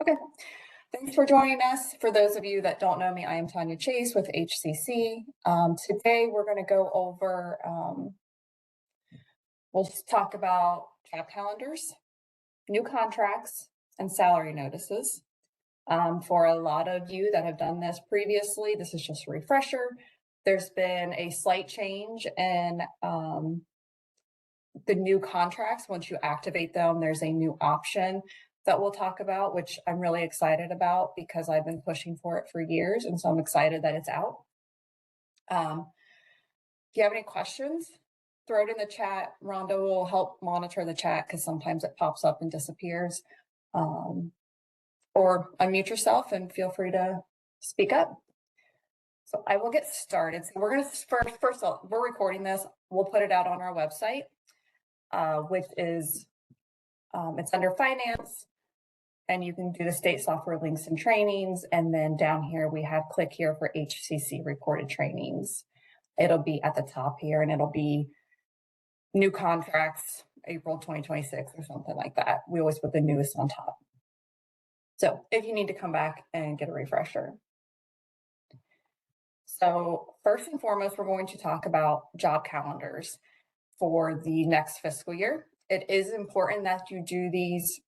Okay, thanks for joining us. For those of you that don't know me, I am Tanya Chase with HCC. Today we're going to go over, we'll talk about job calendars, new contracts, and salary notices. For a lot of you that have done this previously, this is just a refresher. There's been a slight change in the new contracts. Once you activate them, there's a new option that we'll talk about, which I'm really excited about because I've been pushing for it for years. And so I'm excited that it's out. If you have any questions, throw it in the chat. Rhonda will help monitor the chat because sometimes it pops up and disappears. Or unmute yourself and feel free to speak up. So I will get started. So we're going to first of all, we're recording this. We'll put it out on our website, which is, it's under finance. And you can do the state software links and trainings. And then down here, we have click here for HCC reported trainings. It'll be at the top here and it'll be new contracts, April 2026 or something like that. We always put the newest on top. So if you need to come back and get a refresher. So first and foremost, we're going to talk about job calendars for the next fiscal year. It is important that you do these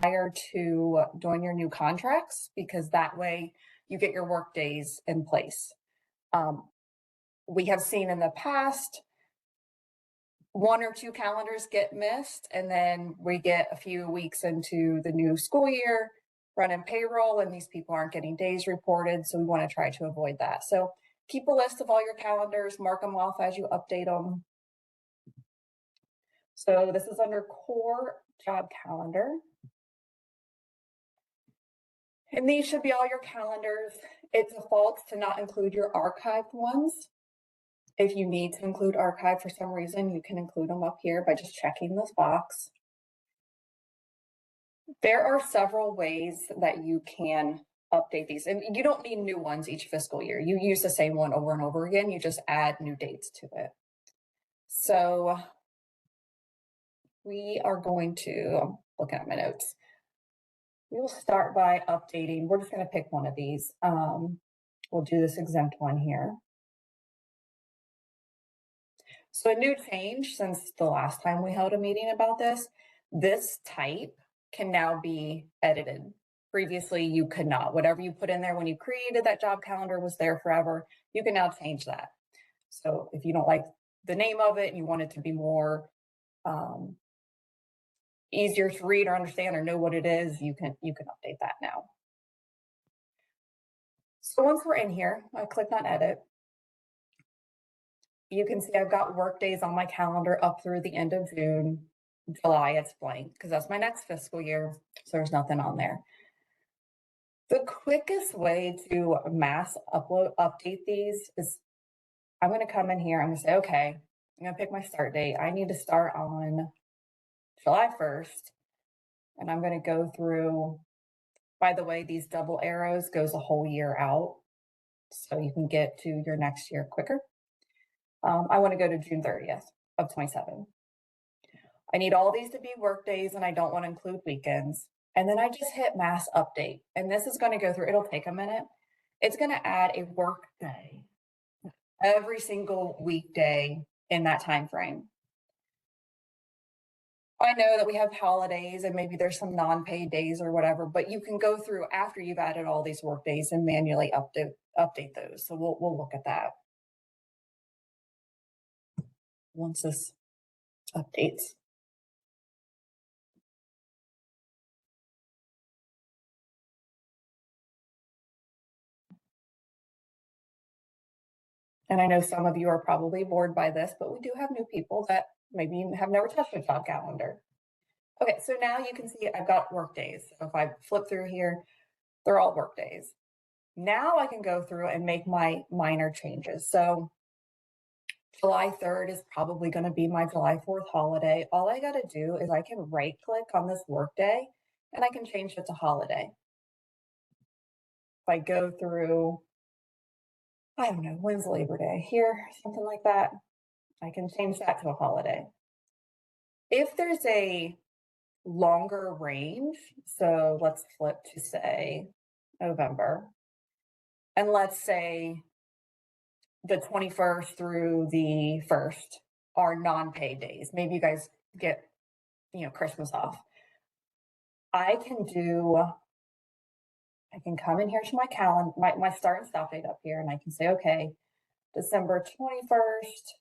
prior to doing your new contracts because that way you get your work days in place. We have seen in the past, one or two calendars get missed and then we get a few weeks into the new school year, running payroll, and these people aren't getting days reported. So we want to try to avoid that. So keep a list of all your calendars, mark them off as you update them. So this is under core job calendar. And these should be all your calendars. It defaults to not include your archived ones. If you need to include archive for some reason, you can include them up here by just checking this box. There are several ways that you can update these, and you don't need new ones each fiscal year. You use the same one over and over again. You just add new dates to it. So we are going to look at my notes. We will start by updating. We're just going to pick one of these. We'll do this exempt one here. So a new change since the last time we held a meeting about this type can now be edited. Previously, you could not. Whatever you put in there when you created that job calendar was there forever. You can now change that. So if you don't like the name of it and you want it to be more easier to read or understand or know what it is, you can update that now. So once we're in here, I clicked on edit. You can see I've got work days on my calendar up through the end of June. July, it's blank because that's my next fiscal year. So there's nothing on there. The quickest way to mass update these is I'm going to come in here. I'm going to say, okay, I'm going to pick my start date. I need to start on July 1st. And I'm going to go through, by the way, these double arrows goes a whole year out. So you can get to your next year quicker. I want to go to June 30th of 27. I need all these to be work days and I don't want to include weekends. And then I just hit mass update. And this is going to go through, it'll take a minute. It's going to add a work day every single weekday in that time frame. I know that we have holidays and maybe there's some non-paid days or whatever, but you can go through after you've added all these work days and manually update those. So we'll look at that once this updates. And I know some of you are probably bored by this, but we do have new people that maybe have never touched a job calendar. Okay, so now you can see I've got work days. So if I flip through here, they're all work days. Now I can go through and make my minor changes. So July 3rd is probably going to be my July 4th holiday. All I got to do is I can right click on this work day and I can change it to holiday. If I go through, I don't know, when's Labor Day? Here, something like that. I can change that to a holiday. If there's a longer range. So let's flip to say November. And let's say the 21st through the 1st are non-paid days. Maybe you guys get, Christmas off. I can come in here to my calendar, my start and stop date up here, and I can say, okay, December 21st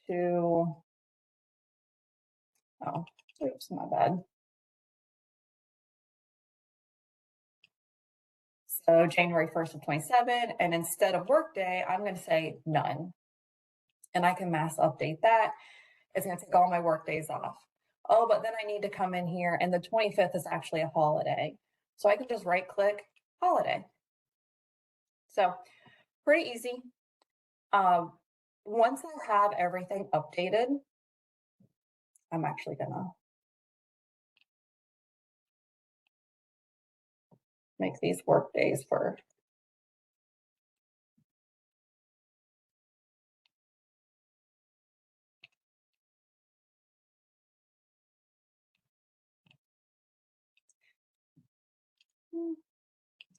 to, oh, oops, my bad. So January 1st of 27, and instead of workday, I'm going to say none. And I can mass update that. It's going to take all my work days off. Oh, but then I need to come in here, and the 25th is actually a holiday. So I can just right click holiday. So pretty easy. Once I have everything updated, I'm actually gonna make these work days for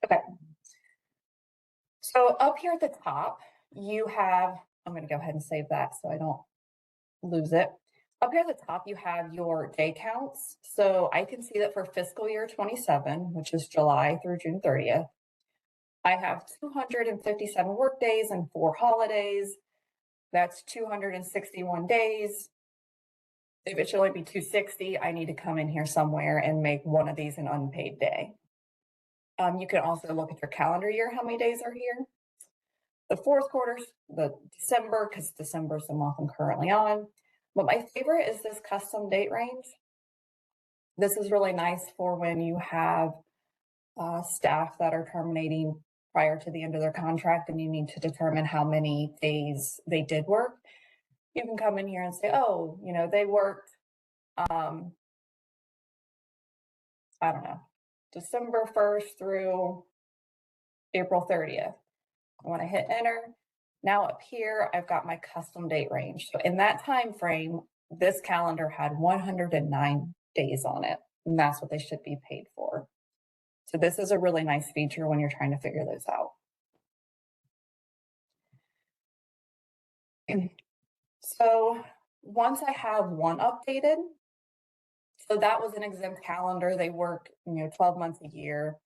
okay. So up here at the top, you have, I'm going to go ahead and save that so I don't lose it. Up here at the top, you have your day counts. So I can see that for fiscal year 27, which is July through June 30th, I have 257 work days and 4 holidays. That's 261 days. If it should only be 260, I need to come in here somewhere and make one of these an unpaid day. You can also look at your calendar year, how many days are here. The fourth quarter, the December, because December is the month I'm currently on. But my favorite is this custom date range. This is really nice for when you have staff that are terminating prior to the end of their contract and you need to determine how many days they did work. You can come in here and say, oh, they worked, I don't know, December 1st through April 30th. When I hit enter, now up here, I've got my custom date range. So in that time frame, this calendar had 109 days on it, and that's what they should be paid for. So this is a really nice feature when you're trying to figure this out. So once I have one updated, so that was an exempt calendar. They work, 12 months a year.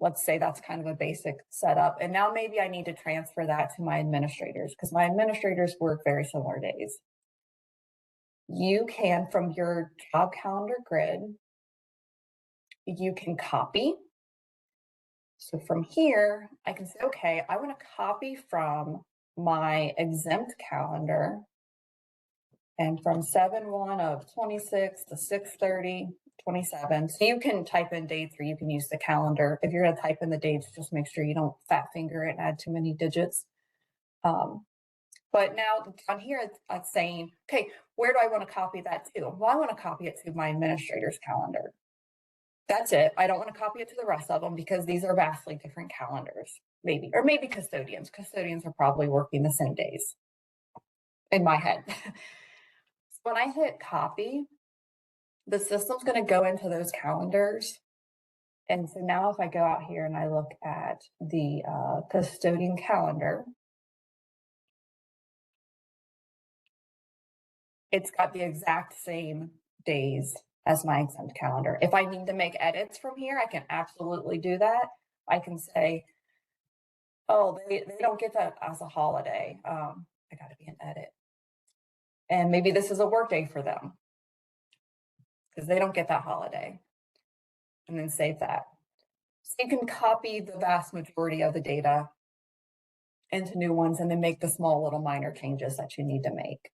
Let's say that's kind of a basic setup. And now maybe I need to transfer that to my administrators because my administrators work very similar days. You can, from your job calendar grid, you can copy. So from here, I can say, okay, I want to copy from my exempt calendar and from 7/1 of 26 to 6/30, 27. So you can type in dates or you can use the calendar. If you're going to type in the dates, just make sure you don't fat finger it and add too many digits. But now on here, it's saying, okay, where do I want to copy that to? Well, I want to copy it to my administrator's calendar. That's it. I don't want to copy it to the rest of them because these are vastly different calendars, maybe, or maybe custodians. Custodians are probably working the same days in my head. When I hit copy, the system's going to go into those calendars. And so now if I go out here and I look at the custodian calendar, it's got the exact same days as my exempt calendar. If I need to make edits from here, I can absolutely do that. I can say, oh, they don't get that as a holiday. I got to be an edit. And maybe this is a work day for them because they don't get that holiday. And then save that. So you can copy the vast majority of the data into new ones and then make the small little minor changes that you need to make.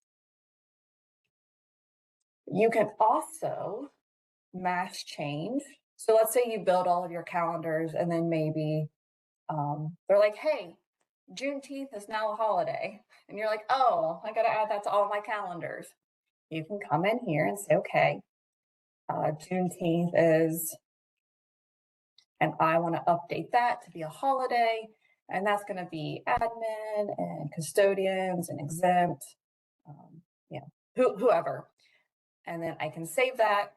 You can also mass change. So let's say you build all of your calendars and then maybe they're like, hey, Juneteenth is now a holiday. And you're like, oh, I got to add that to all my calendars. You can come in here and say, okay, Juneteenth is, and I want to update that to be a holiday. And that's going to be admin and custodians and exempt, whoever. And then I can save that.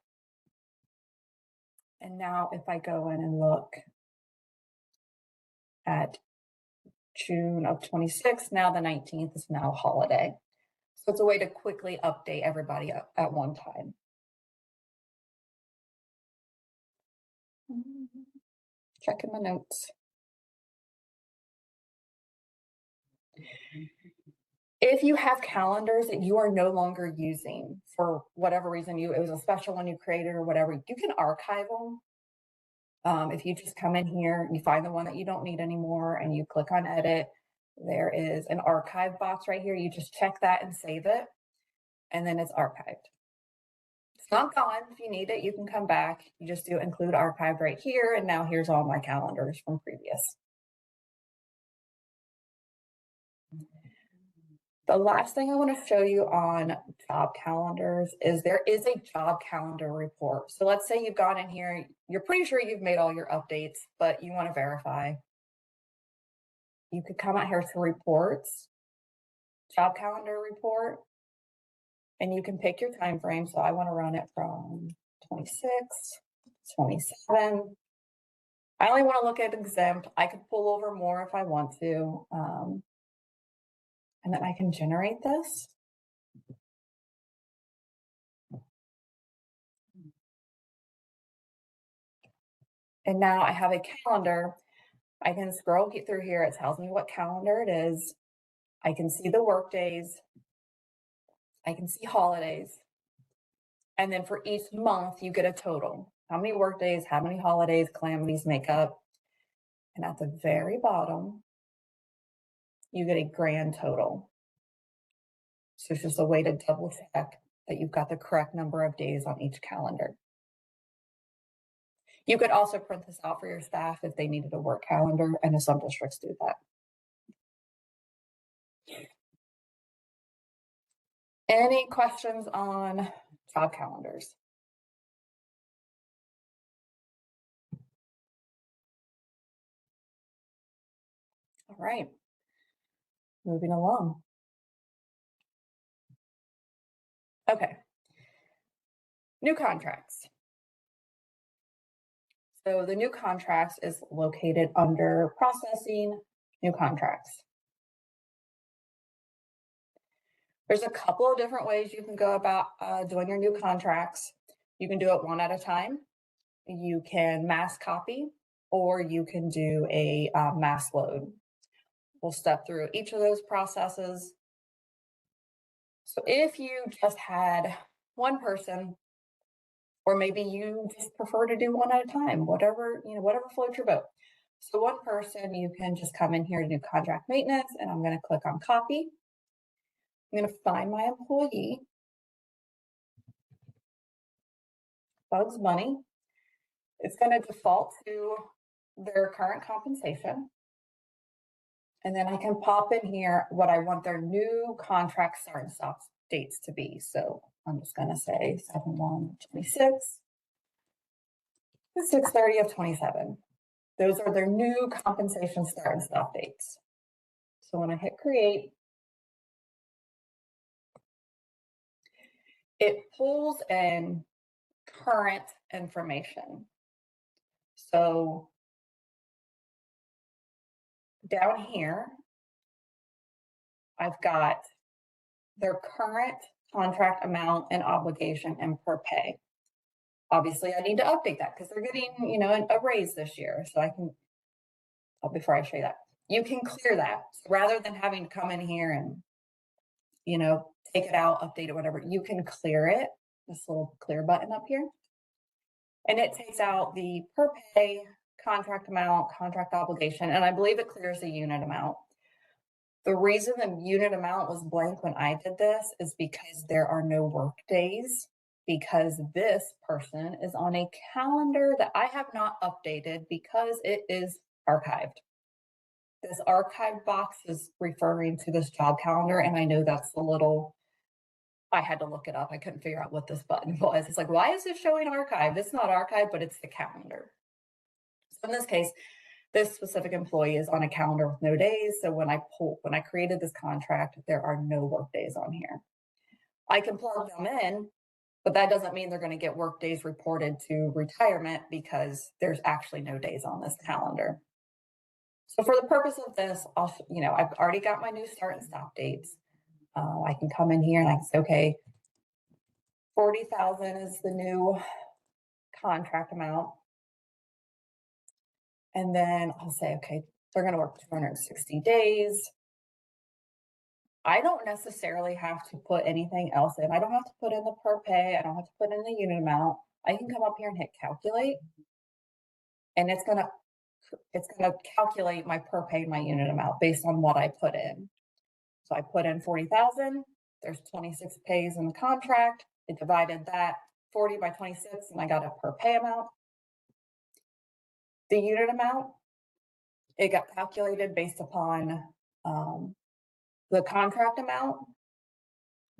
And now if I go in and look at June of 26, now the 19th is now a holiday. So it's a way to quickly update everybody at one time. Checking my notes. If you have calendars that you are no longer using for whatever reason, it was a special one you created or whatever, you can archive them. If you just come in here, you find the one that you don't need anymore and you click on edit, there is an archive box right here. You just check that and save it, and then it's archived. It's not gone. If you need it, you can come back. You just do include archive right here, and now here's all my calendars from previous. The last thing I want to show you on job calendars is there is a job calendar report. So let's say you've gone in here, you're pretty sure you've made all your updates, but you want to verify. You could come out here to reports, job calendar report, and you can pick your time frame. So I want to run it from 26, 27. I only want to look at exempt. I could pull over more if I want to. And then I can generate this. And now I have a calendar. I can scroll get through here. It tells me what calendar it is. I can see the work days. I can see holidays. And then for each month, you get a total. How many work days, how many holidays, calamities make up. And at the very bottom, you get a grand total. So it's just a way to double check that you've got the correct number of days on each calendar. You could also print this out for your staff if they needed a work calendar, and some districts do that. Any questions on job calendars? All right, moving along. Okay, new contracts. So the new contracts is located under processing, new contracts. There's a couple of different ways you can go about doing your new contracts. You can do it one at a time. You can mass copy, or you can do a mass load. We'll step through each of those processes. So if you just had one person, or maybe you just prefer to do one at a time, whatever floats your boat. So one person, you can just come in here to do contract maintenance, and I'm going to click on copy. I'm going to find my employee, Bugs Bunny. It's going to default to their current compensation. And then I can pop in here what I want their new contract start and stop dates to be. So I'm just going to say 7/1/26 to 6/30 of 27. Those are their new compensation start and stop dates. So when I hit create, it pulls in current information. So down here, I've got their current contract amount and obligation and per pay. Obviously, I need to update that because they're getting, a raise this year. So I can, before I show you that, you can clear that rather than having to come in here and, take it out, update it, whatever. You can clear it, this little clear button up here. And it takes out the per pay, contract amount, contract obligation, and I believe it clears the unit amount. The reason the unit amount was blank when I did this is because there are no work days, because this person is on a calendar that I have not updated because it is archived. This archive box is referring to this job calendar, and I know that's a little, I had to look it up. I couldn't figure out what this button was. It's like, why is it showing archived? It's not archived, but it's the calendar. So in this case, this specific employee is on a calendar with no days. So when I created this contract, there are no work days on here. I can plug them in, But that doesn't mean they're going to get work days reported to retirement because there's actually no days on this calendar. So for the purpose of this, I've already got my new start and stop dates. I can come in here and I can say, okay, 40,000 is the new contract amount. And then I'll say, okay, they're going to work 260 days. I don't necessarily have to put anything else in. I don't have to put in the per pay. I don't have to put in the unit amount. I can come up here and hit calculate, and it's gonna calculate my per pay, my unit amount based on what I put in. So I put in 40,000. There's 26 pays in the contract. It divided that 40 by 26, and I got a per pay amount. The unit amount, it got calculated based upon the contract amount,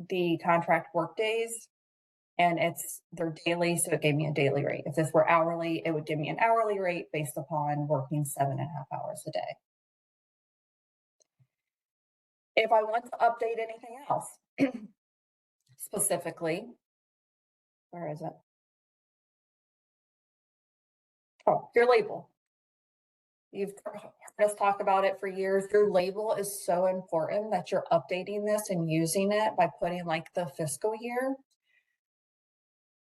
the contract work days, and they're daily, so it gave me a daily rate. If this were hourly, it would give me an hourly rate based upon working 7.5 hours a day. If I want to update anything else, specifically, where is it? Oh, your label. You've heard us talk about it for years. Your label is so important that you're updating this and using it by putting like the fiscal year.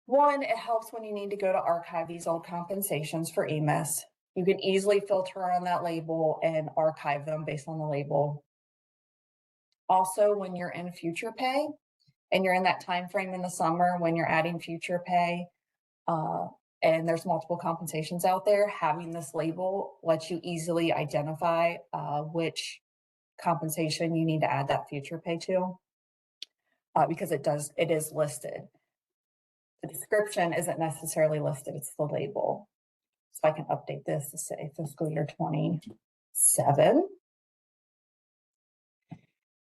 One, it helps when you need to go to archive these old compensations for EMIS. You can easily filter on that label and archive them based on the label. Also, when you're in future pay and you're in that time frame in the summer when you're adding future pay, and there's multiple compensations out there, having this label lets you easily identify which compensation you need to add that future pay to, because it is listed. The description isn't necessarily listed, it's the label. So I can update this to say fiscal year 27.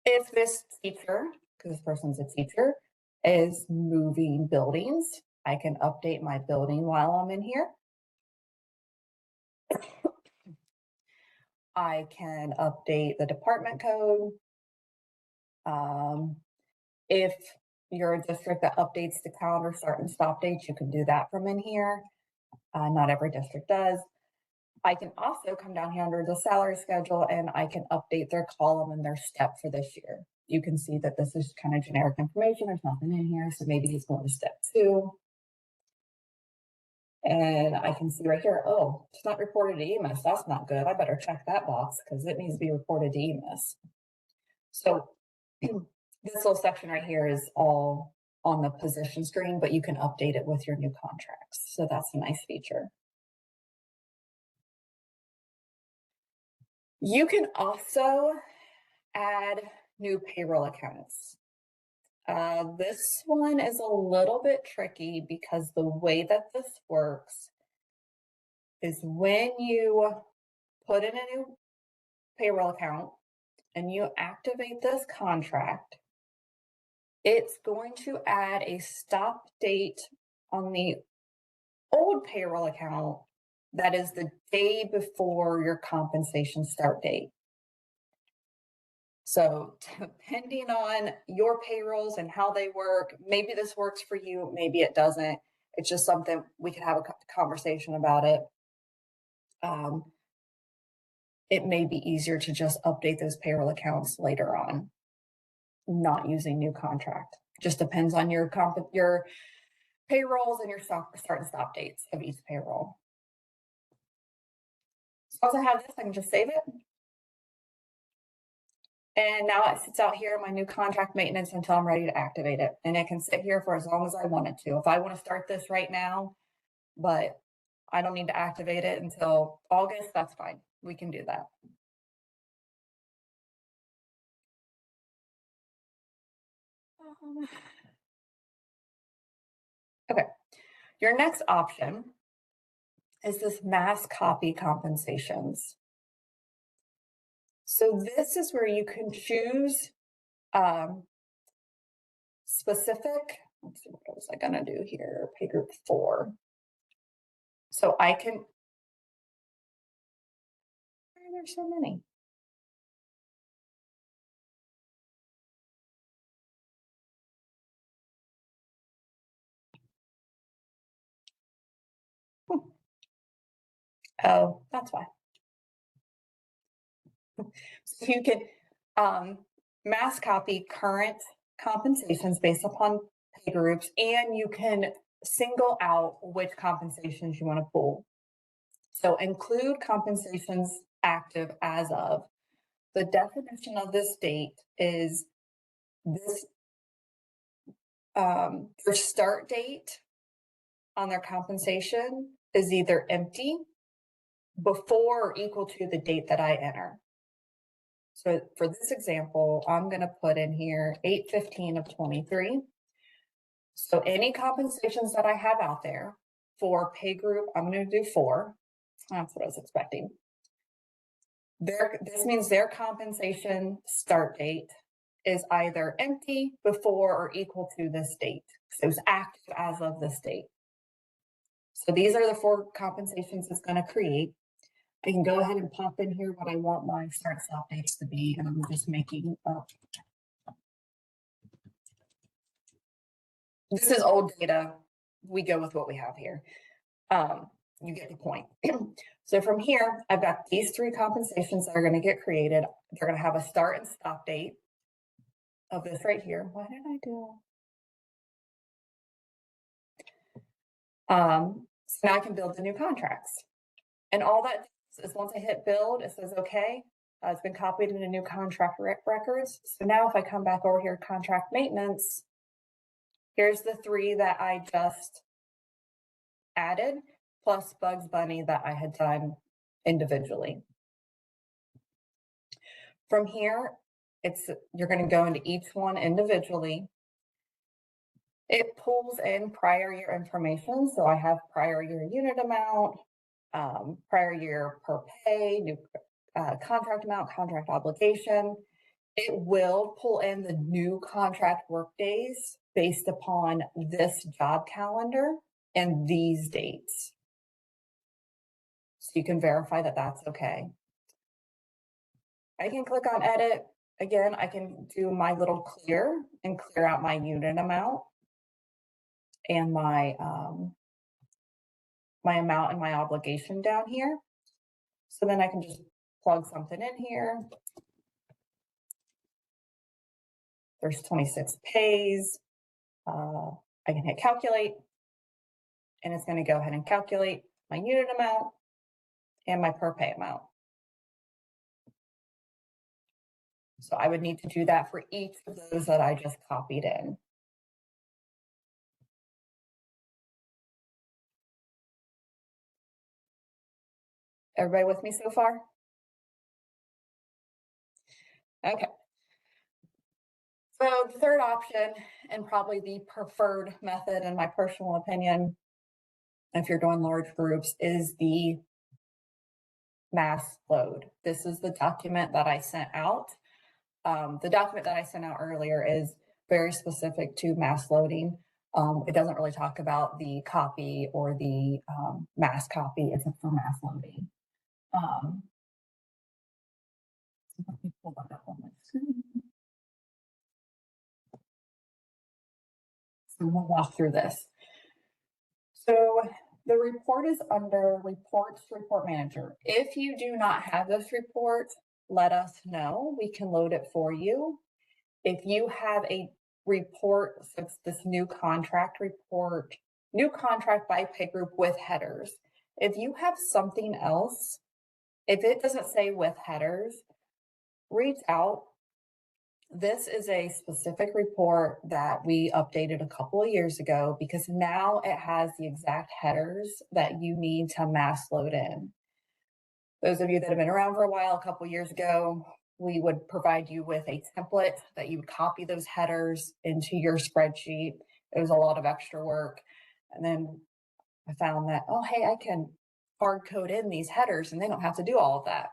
If this teacher, because this person's a teacher, is moving buildings, I can update my building while I'm in here. I can update the department code. If you're a district that updates the calendar start and stop dates, you can do that from in here. Not every district does. I can also come down here under the salary schedule and I can update their column and their step for this year. You can see that this is kind of generic information. There's nothing in here. So maybe he's going to step 2. And I can see right here, oh, it's not reported to EMIS. That's not good. I better check that box because it needs to be reported to EMIS. So this little section right here is all on the position screen, but you can update it with your new contracts. So that's a nice feature. You can also add new payroll accounts. This one is a little bit tricky because the way that this works is when you put in a new payroll account and you activate this contract, it's going to add a stop date on the old payroll account that is the day before your compensation start date. So depending on your payrolls and how they work, maybe this works for you, maybe it doesn't. It's just something we could have a conversation about it. It may be easier to just update those payroll accounts later on, not using new contract. Just depends on your payrolls and your start and stop dates of each payroll. So once I have this, I can just save it. And now it sits out here in my new contract maintenance until I'm ready to activate it. And it can sit here for as long as I want it to. If I want to start this right now, but I don't need to activate it until August, that's fine. We can do that. Okay. Your next option is this mass copy compensations. So this is where you can choose specific, let's see, what was I gonna do here? Pay group 4. So I can, there's so many. Oh, that's why. So you can mass copy current compensations based upon pay groups, and you can single out which compensations you want to pull. So include compensations active as of. The definition of this date is this their start date on their compensation is either empty, before, or equal to the date that I enter. So for this example, I'm going to put in here 8/15 of 23. So any compensations that I have out there for pay group, I'm going to do 4. That's what I was expecting. This means their compensation start date is either empty, before, or equal to this date. So it's active as of this date. So these are the 4 compensations it's going to create. I can go ahead and pop in here what I want my start stop dates to be, and I'm just making up. This is old data. We go with what we have here. You get the point. So from here, I've got these 3 compensations that are going to get created. They're going to have a start and stop date of this right here. What did I do? So now I can build the new contracts. And all that is once I hit build, it says, okay, it's been copied into new contract records. So now if I come back over here, contract maintenance, here's the 3 that I just added, plus Bugs Bunny that I had done individually. From here, you're going to go into each one individually. It pulls in prior year information. So I have prior year unit amount, prior year per pay, new contract amount, contract obligation. It will pull in the new contract work days based upon this job calendar and these dates. So you can verify that that's okay. I can click on edit. Again, I can do my little clear and clear out my unit amount and my amount and my obligation down here. So then I can just plug something in here. There's 26 pays. I can hit calculate, and it's going to go ahead and calculate my unit amount and my per pay amount. So I would need to do that for each of those that I just copied in. Everybody with me so far? Okay. So the third option, and probably the preferred method in my personal opinion, if you're doing large groups, is the mass load. This is the document that I sent out. The document that I sent out earlier is very specific to mass loading. It doesn't really talk about the copy or the mass copy. It's for mass loading. Let me pull that up on my screen. So we'll walk through this. So the report is under reports, report manager. If you do not have this report, let us know. We can load it for you. If you have a report, so it's this new contract report, new contract by pay group with headers. If you have something else, if it doesn't say with headers, reach out. This is a specific report that we updated a couple of years ago because now it has the exact headers that you need to mass load in. Those of you that have been around for a while, a couple of years ago, we would provide you with a template that you would copy those headers into your spreadsheet. It was a lot of extra work. And then I found that, oh, hey, I can hard code in these headers and they don't have to do all of that.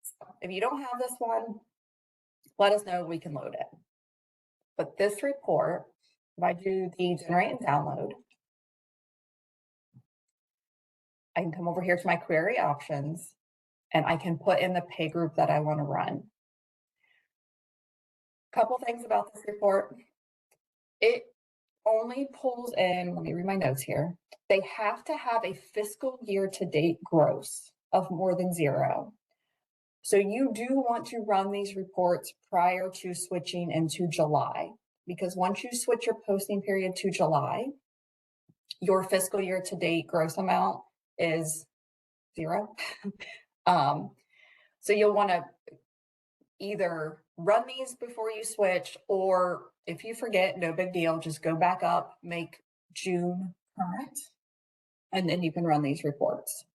So if you don't have this one, let us know, we can load it. But this report, if I do the generate and download, I can come over here to my query options and I can put in the pay group that I want to run. Couple things about this report. It only pulls in, let me read my notes here. they have to have a fiscal year to date gross of more than 0. So you do want to run these reports prior to switching into July, because once you switch your posting period to July, your fiscal year to date gross amount is 0. So you'll want to either run these before you switch, or if you forget, no big deal, just go back up, make June current, and then you can run these reports.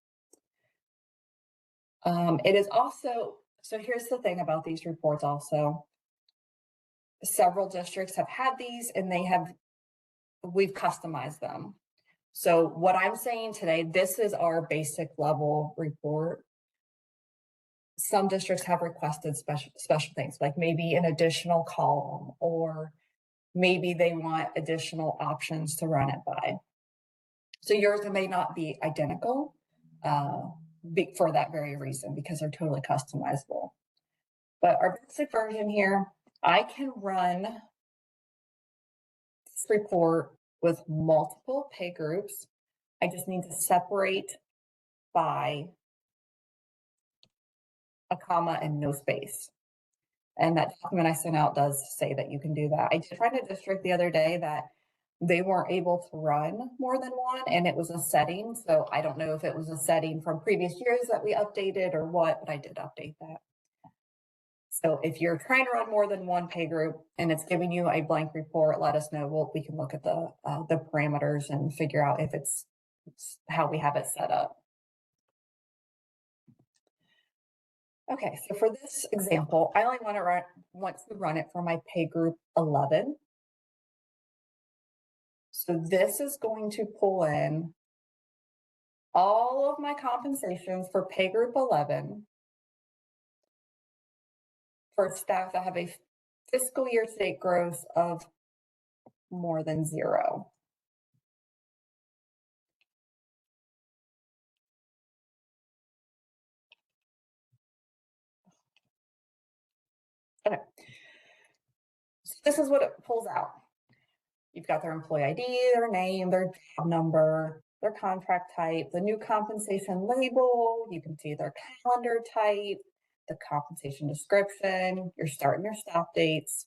It is also, so here's the thing about these reports also. Several districts have had these and we've customized them. So what I'm saying today, this is our basic level report. Some districts have requested special things, like maybe an additional column, or maybe they want additional options to run it by. So yours may not be identical for that very reason, because they're totally customizable. But our basic version here, I can run this report with multiple pay groups. I just need to separate by a comma and no space. And that document I sent out does say that you can do that. I did find a district the other day that they weren't able to run more than one, and it was a setting. So I don't know if it was a setting from previous years that we updated or what, but I did update that. So if you're trying to run more than one pay group and it's giving you a blank report, let us know. We can look at the parameters and figure out if it's how we have it set up. Okay, so for this example, I only want to run it for my pay group 11. So this is going to pull in all of my compensations for pay group 11 for staff that have a fiscal year to date gross of more than 0. Okay, so this is what it pulls out. You've got their employee ID, their name, their job number, their contract type, the new compensation label. You can see their calendar type, the compensation description, your start and your stop dates,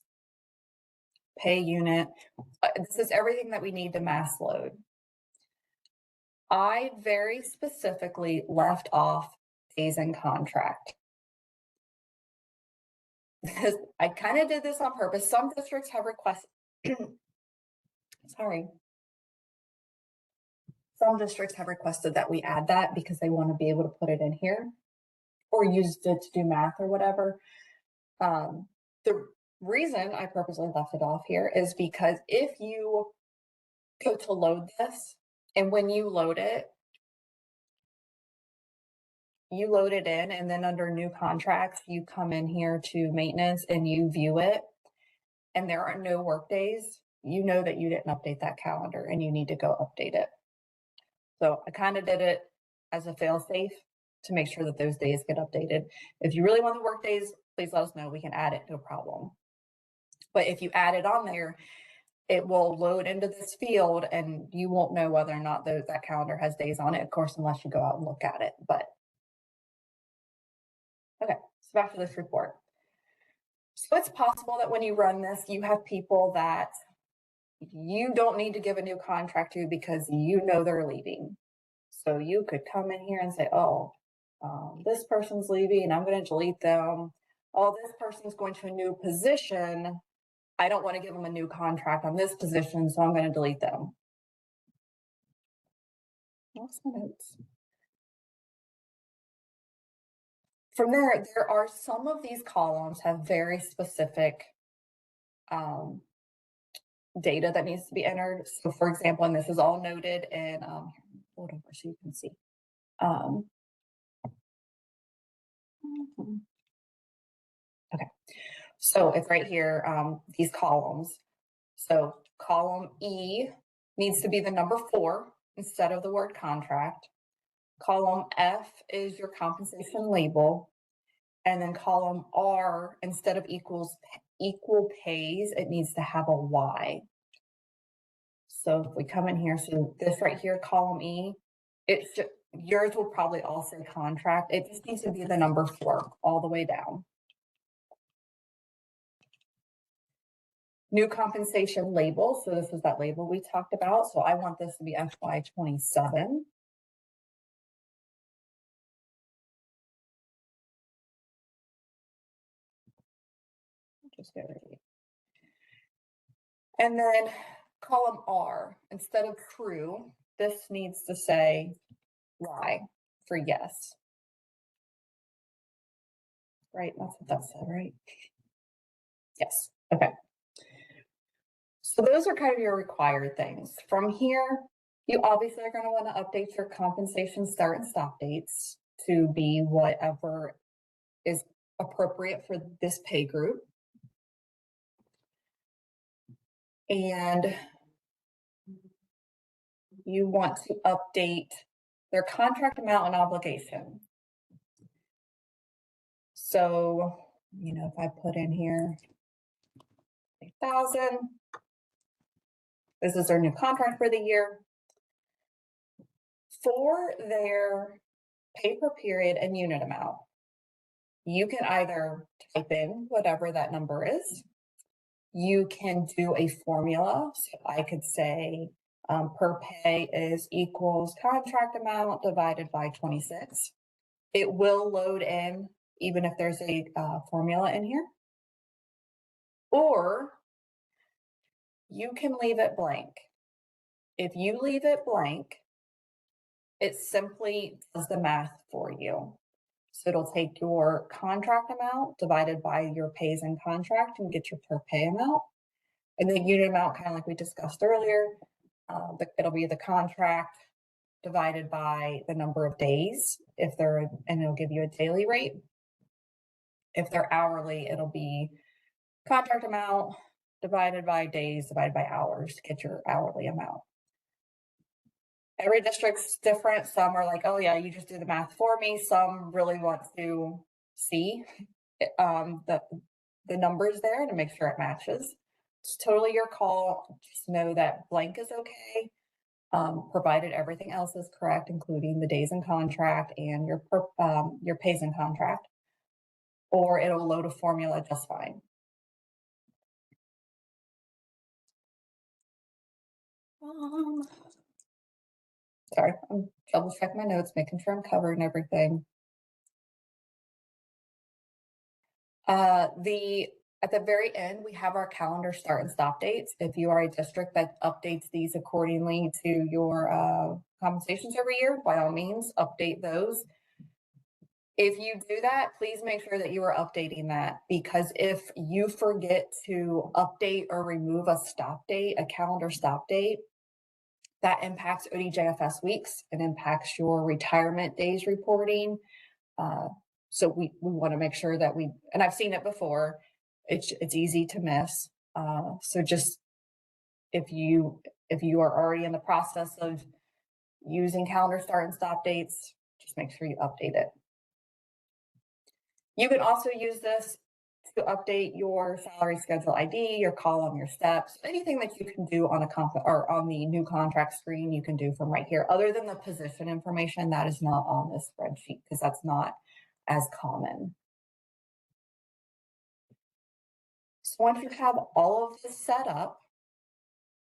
pay unit. This is everything that we need to mass load. I very specifically left off days in contract. I kind of did this on purpose. Some districts have requested, sorry. Some districts have requested that we add that because they want to be able to put it in here or use it to do math or whatever. The reason I purposely left it off here is because if you go to load this, and when you load it in, and then under new contracts, you come in here to maintenance and you view it, and there are no work days, you know that you didn't update that calendar and you need to go update it. So I kind of did it as a fail safe to make sure that those days get updated. If you really want the work days, please let us know. We can add it, no problem. But if you add it on there, it will load into this field and you won't know whether or not that calendar has days on it, of course, unless you go out and look at it. But okay, so back to this report. So it's possible that when you run this, you have people that you don't need to give a new contract to because you know they're leaving. So you could come in here and say, oh, this person's leaving, I'm going to delete them. Oh, this person's going to a new position. I don't want to give them a new contract on this position, so I'm going to delete them. Lost my notes. From there are some of these columns have very specific data that needs to be entered. So for example, and this is all noted in, hold over so you can see. Okay, so it's right here, these columns. So column E needs to be the number 4 instead of the word contract. Column F is your compensation label. And then column R, instead of equal pays, it needs to have a Y. So if we come in here, so this right here, column E, it's just, yours will probably all say contract. It just needs to be the number 4 all the way down. New compensation label. So this is that label we talked about. So I want this to be FY27. Just get ready. And then column R, instead of true, this needs to say Y for yes. Right, that's what that said, right? Yes, okay. So those are kind of your required things. From here, you obviously are going to want to update your compensation start and stop dates to be whatever is appropriate for this pay group. And you want to update their contract amount and obligation. So, you know, if I put in here 8,000, this is their new contract for the year. For their pay per period and unit amount, you can either type in whatever that number is. You can do a formula. So I could say per pay is equals contract amount divided by 26. It will load in even if there's a formula in here. Or you can leave it blank. If you leave it blank, it simply does the math for you. So it'll take your contract amount divided by your pays and contract and get your per pay amount. And the unit amount, kind of like we discussed earlier, it'll be the contract divided by the number of days if they're, and it'll give you a daily rate. If they're hourly, it'll be contract amount divided by days divided by hours to get your hourly amount. Every district's different. Some are like, oh yeah, you just do the math for me. Some really want to see the numbers there to make sure it matches. It's totally your call. Just know that blank is okay, provided everything else is correct, including the days in contract and your pays in contract, or it'll load a formula just fine. Sorry, I'm double checking my notes, making sure I'm covering everything. At the very end, we have our calendar start and stop dates. If you are a district that updates these accordingly to your compensations every year, by all means, update those. If you do that, please make sure that you are updating that, because if you forget to update or remove a stop date, a calendar stop date, that impacts ODJFS weeks. It impacts your retirement days reporting. So we want to make sure that and I've seen it before, it's easy to miss. So just if you are already in the process of using calendar start and stop dates, just make sure you update it. You can also use this to update your salary schedule ID, your column, your steps, anything that you can do on on the new contract screen, you can do from right here. Other than the position information, that is not on this spreadsheet because that's not as common. So once you have all of this set up,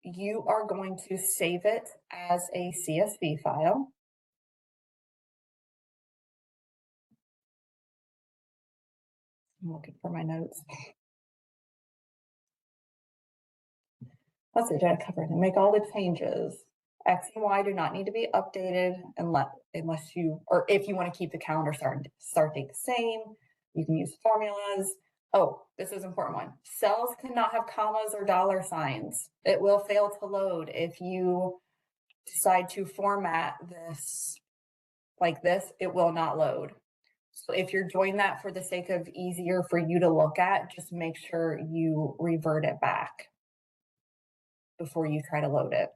you are going to save it as a CSV file. I'm looking for my notes. Let's see, did I cover it? Make all the changes. X and Y do not need to be updated unless you, or if you want to keep the calendar start date the same. You can use formulas. Oh, this is an important one. Cells cannot have commas or dollar signs. It will fail to load if you decide to format this like this, it will not load. So if you're doing that for the sake of easier for you to look at, just make sure you revert it back before you try to load it.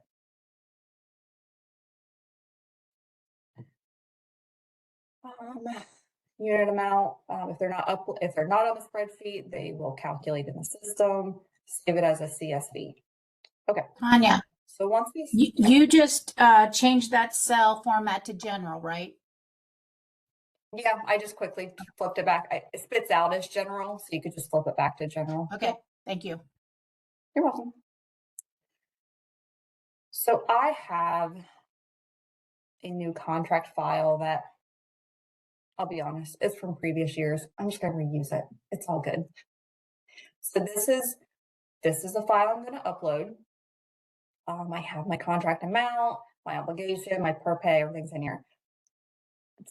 Unit amount, if they're not on the spreadsheet, they will calculate in the system, save it as a CSV. Okay. Tanya, So once we You just changed that cell format to general, right? yeah, I just quickly flipped it back. It spits out as general, so you could just flip it back to general. Okay, thank you. You're welcome. So I have a new contract file that, I'll be honest, it's from previous years. I'm just going to reuse it. It's all good. So this is the file I'm going to upload. I have my contract amount, my obligation, my per pay, everything's in here.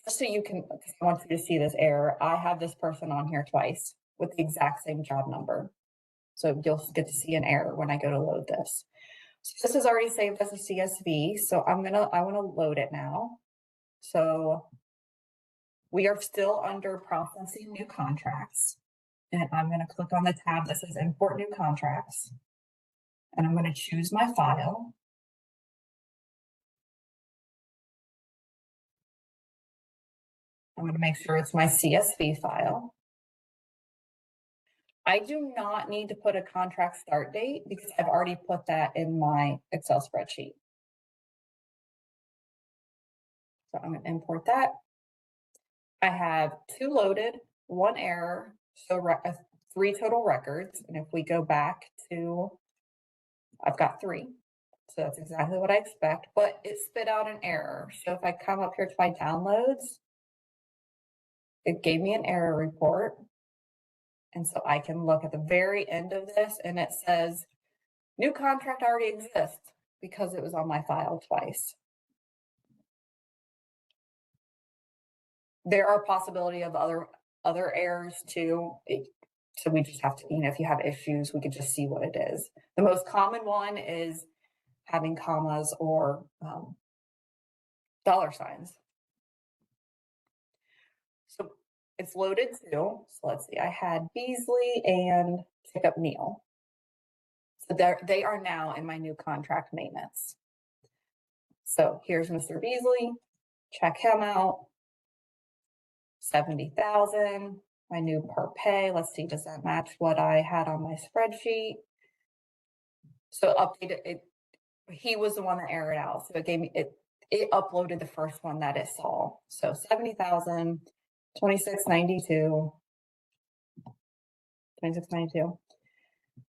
Just so you can, because I want you to see this error, I have this person on here twice with the exact same job number. So you'll get to see an error when I go to load this. So this is already saved as a CSV. So I want to load it now. So we are still under processing new contracts. And I'm going to click on the tab that says import new contracts. And I'm going to choose my file. I'm going to make sure it's my CSV file. I do not need to put a contract start date because I've already put that in my Excel spreadsheet. So I'm going to import that. I have 2 loaded, 1 error, so 3 total records. And if we go back to, I've got 3. So that's exactly what I expect, but it spit out an error. So if I come up here to my downloads, it gave me an error report. And so I can look at the very end of this and it says, new contract already exists because it was on my file twice. There are possibility of other errors too. So we just have to, if you have issues, we could just see what it is. The most common one is having commas or dollar signs. So it's loaded too. So let's see, I had Beasley and pick up Neil. So they are now in my new contract maintenance. So here's Mr. Beasley, check him out. 70,000, my new per pay. Let's see, does that match what I had on my spreadsheet? So updated it. He was the one that errored out. So it gave me it uploaded the first one that it saw. So 70,000, 2692, 2692.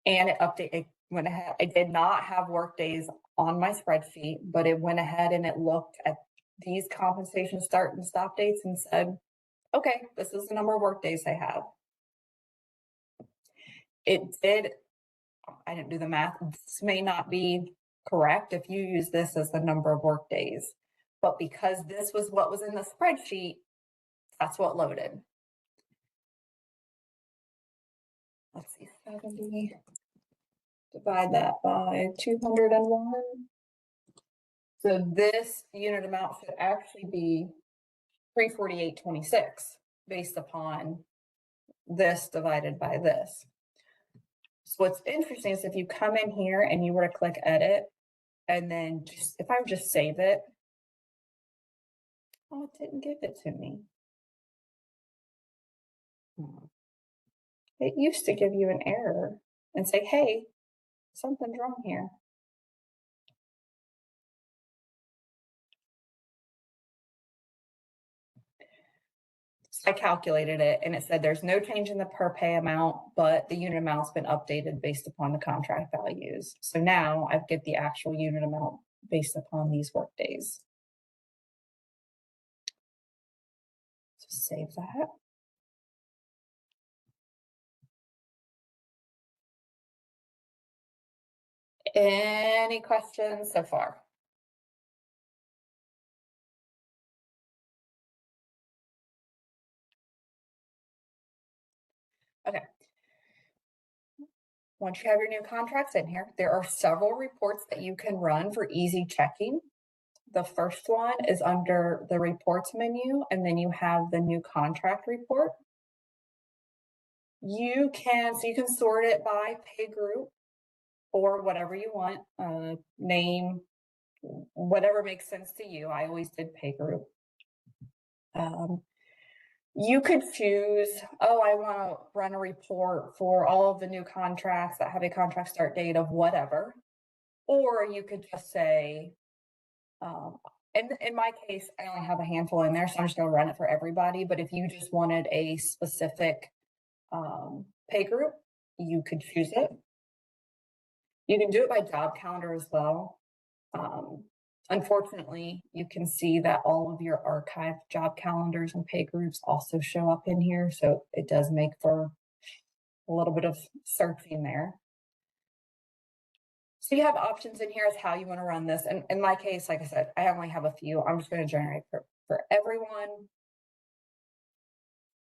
And it went ahead. I did not have work days on my spreadsheet, but it went ahead and it looked at these compensation start and stop dates and said, okay, this is the number of work days I have. It did, I didn't do the math. This may not be correct if you use this as the number of work days, but because this was what was in the spreadsheet, that's what loaded. Let's see, 70, divide that by 201. So this unit amount should actually be 348.26 based upon this divided by this. So what's interesting is if you come in here and you were to click edit, and then if I would just save it, oh, it didn't give it to me. It used to give you an error and say, hey, something's wrong here. So I calculated it and it said there's no change in the per pay amount, but the unit amount's been updated based upon the contract values. So now I get the actual unit amount based upon these work days. So save that. Any questions so far? Okay. Once you have your new contracts in here, there are several reports that you can run for easy checking. The first one is under the reports menu, and then you have the new contract report. You can sort it by pay group or whatever you want, name, whatever makes sense to you. I always did pay group. You could choose, oh, I want to run a report for all of the new contracts that have a contract start date of whatever. Or you could just say, in my case, I only have a handful in there, so I'm just going to run it for everybody. But if you just wanted a specific pay group, you could choose it. You can do it by job calendar as well. Unfortunately, you can see that all of your archived job calendars and pay groups also show up in here. So it does make for a little bit of searching there. So you have options in here as how you want to run this. And in my case, like I said, I only have a few. I'm just going to generate for everyone.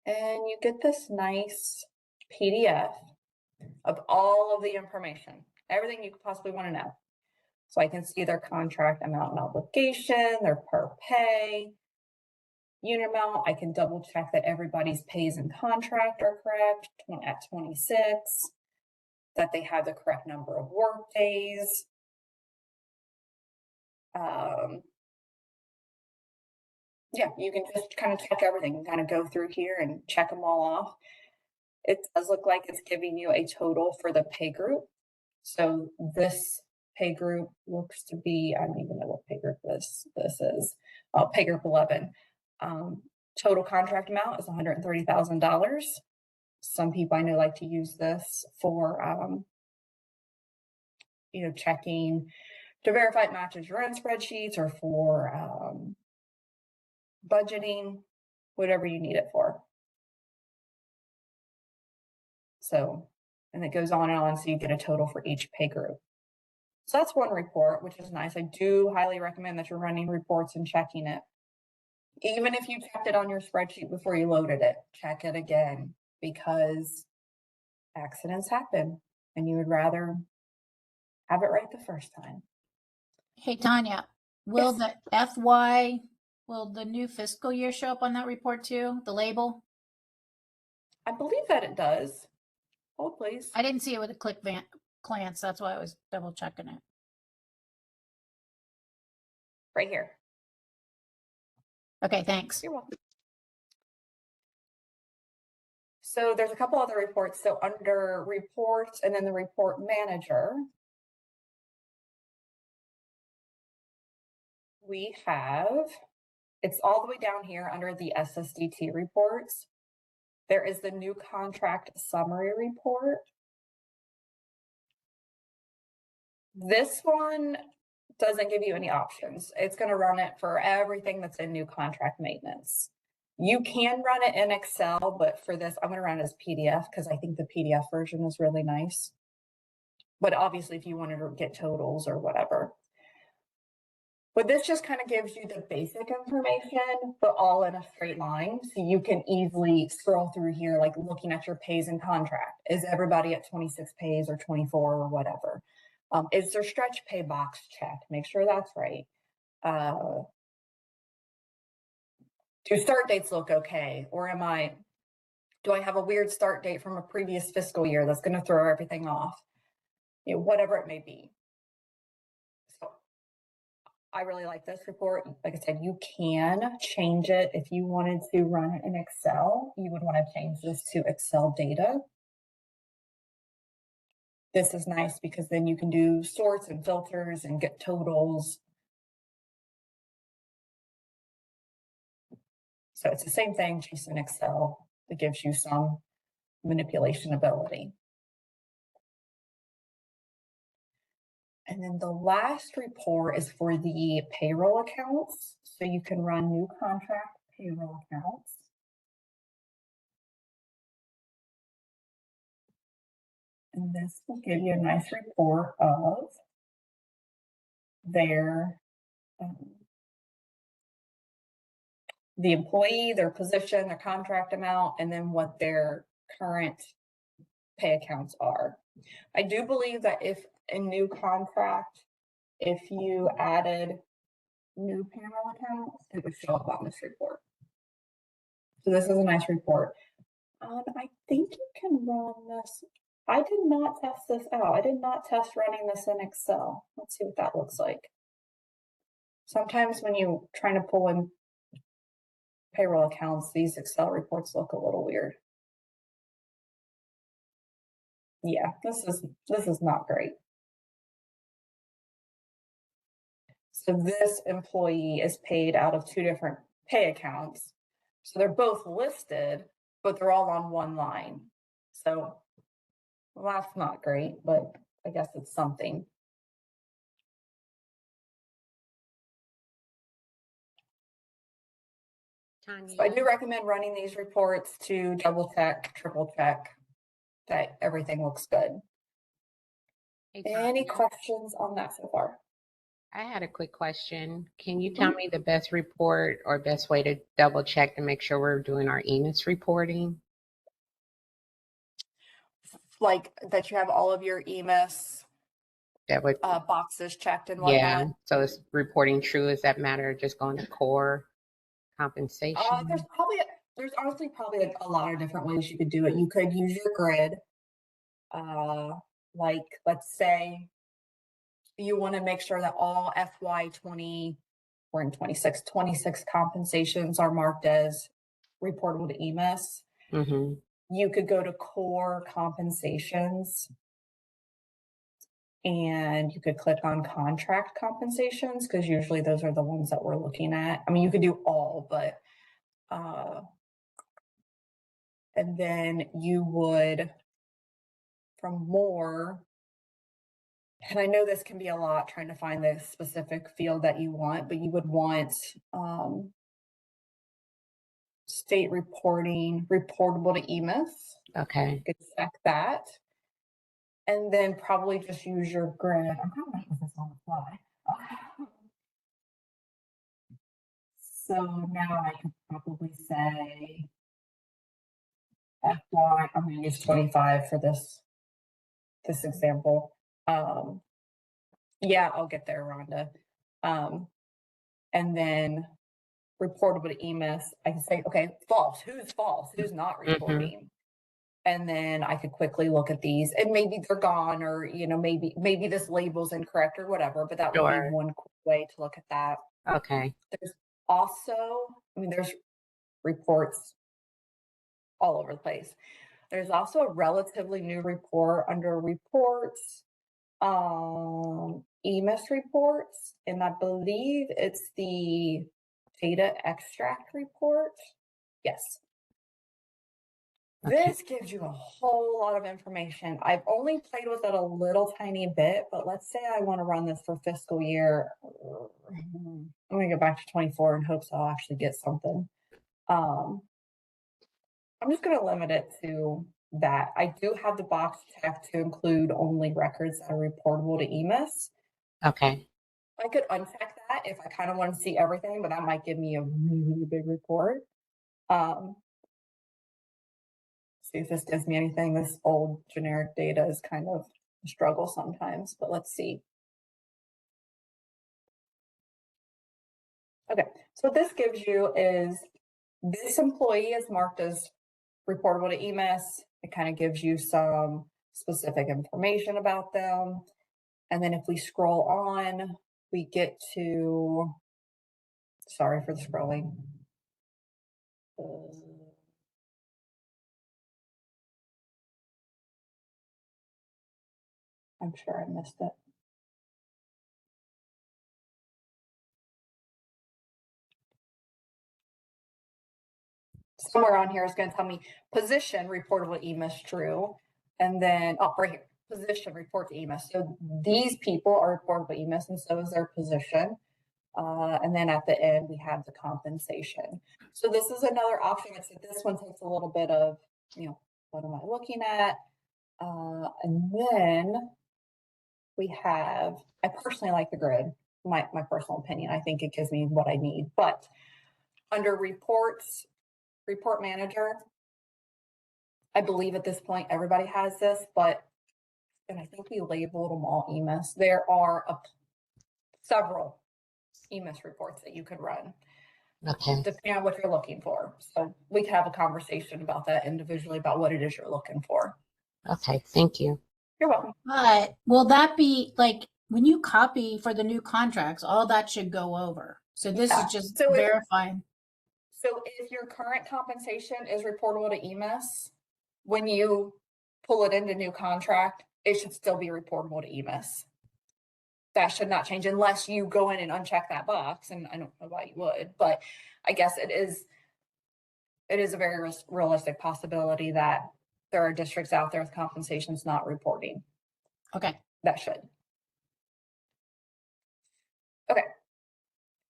And you get this nice PDF of all of the information, everything you could possibly want to know. So I can see their contract amount and obligation, their per pay, unit amount. I can double check that everybody's pays and contract are correct at 26, that they have the correct number of work days. Yeah, you can just kind of check everything and kind of go through here and check them all off. It does look like it's giving you a total for the pay group. So this pay group looks to be, I don't even know what pay group this is. Pay group 11. Total contract amount is $130,000. Some people I know like to use this for, checking to verify it matches your own spreadsheets or for budgeting, whatever you need it for. So, and it goes on and on, so you get a total for each pay group. So that's one report, which is nice. I do highly recommend that you're running reports and checking it. Even if you checked it on your spreadsheet before you loaded it, check it again, because accidents happen and you would rather have it right the first time. Hey, Tanya, will the FY, will the new fiscal year show up on that report too, the label? I believe that it does. Hold, please. I didn't see it with a quick glance. That's why I was double checking it. Right here. Okay, thanks. You're welcome. So there's a couple other reports. So under reports and then the report manager, we have, it's all the way down here under the SSDT reports. There is the new contract summary report. This one doesn't give you any options. It's going to run it for everything that's in new contract maintenance. You can run it in Excel, but for this, I'm going to run it as PDF because I think the PDF version is really nice. But obviously, if you wanted to get totals or whatever. But this just kind of gives you the basic information, but all in a straight line. So you can easily scroll through here, like looking at your pays and contract. Is everybody at 26 pays or 24 or whatever? Is their stretch pay box checked? Make sure that's right. Do start dates look okay? Or do I have a weird start date from a previous fiscal year that's going to throw everything off? Whatever it may be. So I really like this report. Like I said, you can change it. If you wanted to run it in Excel, you would want to change this to Excel data. This is nice because then you can do sorts and filters and get totals. So it's the same thing, just in Excel. That gives you some manipulation ability. And then the last report is for the payroll accounts. So you can run new contract payroll accounts. And this will give you a nice report of their the employee, their position, their contract amount, and then what their current pay accounts are. I do believe that if a new contract, if you added new payroll accounts, it would show up on this report. So this is a nice report. I think you can run this. I did not test this out. I did not test running this in Excel. Let's see what that looks like. Sometimes when you're trying to pull in payroll accounts, these Excel reports look a little weird. Yeah, this is not great. So this employee is paid out of two different pay accounts. So they're both listed, but they're all on one line. So, well, that's not great, but I guess it's something. Tanya, So I do recommend running these reports to double check, triple check that everything looks good. hey, Any Tanya, questions on that so far? I had a quick question. Can you tell me the best report or best way to double check to make sure we're doing our EMIS reporting? Like that you have all of your EMIS That would, boxes checked and yeah. whatnot. So it's reporting true. Is that matter? Just going to core compensation? There's honestly probably a lot of different ways you could do it. You could use your grid. Like let's say you want to make sure that all FY 20, we're in 26 compensations are marked as reportable to EMIS. Mm-hmm. You could go to core compensations and you could click on contract compensations because usually those are the ones that we're looking at. I mean, you could do all, but and then you would from more, and I know this can be a lot trying to find the specific field that you want, but you would want state reporting, reportable to EMIS. Okay. You could check that. And then probably just use your grid. I'm kind of making this on the fly. So now I could probably say FY, I'm going to use 25 for this example. Yeah, I'll get there, Rhonda. And then reportable to EMIS, I can say, okay, false. Who's not reporting? And then I could quickly look at these and maybe they're gone or, you know, maybe this label's incorrect or whatever, but that would be one quick way to look at that. Okay. There's also, I mean, there's reports all over the place. There's also a relatively new report under reports, EMIS reports, and I believe it's the data extract report. Yes. Okay. This gives you a whole lot of information. I've only played with it a little tiny bit, but let's say I want to run this for fiscal year. I'm going to go back to 24 in hopes I'll actually get something. I'm just going to limit it to that. I do have the box checked to include only records that are reportable to EMIS. Okay. I could uncheck that if I kind of want to see everything, but that might give me a really big report. See if this gives me anything. This old generic data is kind of a struggle sometimes, but let's see. Okay, so what this gives you is this employee is marked as reportable to EMIS. It kind of gives you some specific information about them. And then if we scroll on, we get to, sorry for the scrolling. I'm sure I missed it. Somewhere on here is going to tell me position reportable EMIS true. And then, oh, right here, position report to EMIS. So these people are reportable EMIS and so is their position. And then at the end, we have the compensation. So this is another option. This one takes a little bit of, you know, what am I looking at? And then we have, I personally like the grid, my personal opinion. I think it gives me what I need. But under reports, report manager, I believe at this point everybody has this, but, and I think we labeled them all EMIS. There are several EMIS reports that you could run. Okay. Depending on what you're looking for. So we can have a conversation about that individually about what it is you're looking for. Okay. Thank you. You're welcome. But will that be like when you copy for the new contracts, all that should go over. So this is just verifying. So if your current compensation is reportable to EMIS, when you pull it into new contract, it should still be reportable to EMIS. that should not change unless you go in and uncheck that box. And I don't know why you would, but I guess it is a very realistic possibility that there are districts out there with compensations not reporting. Okay. That should. Okay,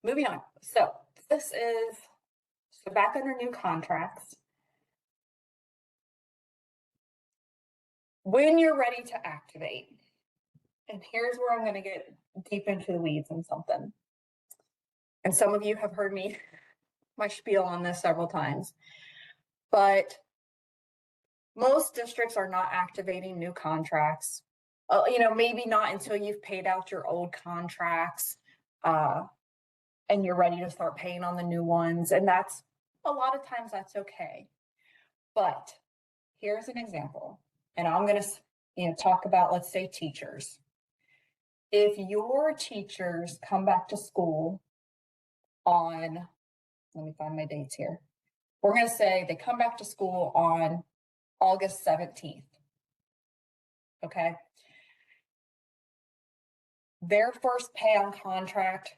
moving on. So back under new contracts. When you're ready to activate, and here's where I'm going to get deep into the weeds on something. And some of you have heard me, my spiel on this several times, but most districts are not activating new contracts. Maybe not until you've paid out your old contracts and you're ready to start paying on the new ones. And that's a lot of times that's okay. But here's an example. And I'm going to talk about, let's say, teachers. If your teachers come back to school on, let me find my dates here. We're going to say they come back to school on August 17th. Okay. Their first pay on contract,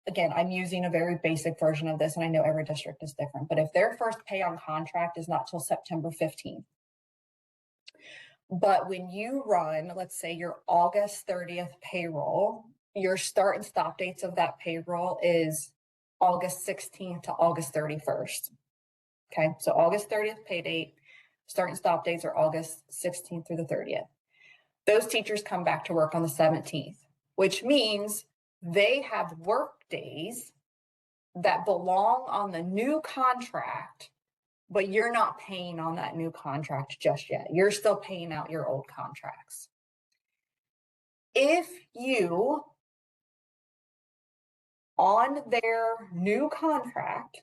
again, I'm using a very basic version of this, and I know every district is different, but if their first pay on contract is not till September 15th, but when you run, let's say your August 30th payroll, your start and stop dates of that payroll is August 16th to August 31st. Okay, so August 30th pay date, start and stop dates are August 16th through the 30th. Those teachers come back to work on the 17th, which means they have work days that belong on the new contract, but you're not paying on that new contract just yet. You're still paying out your old contracts. If you, on their new contract,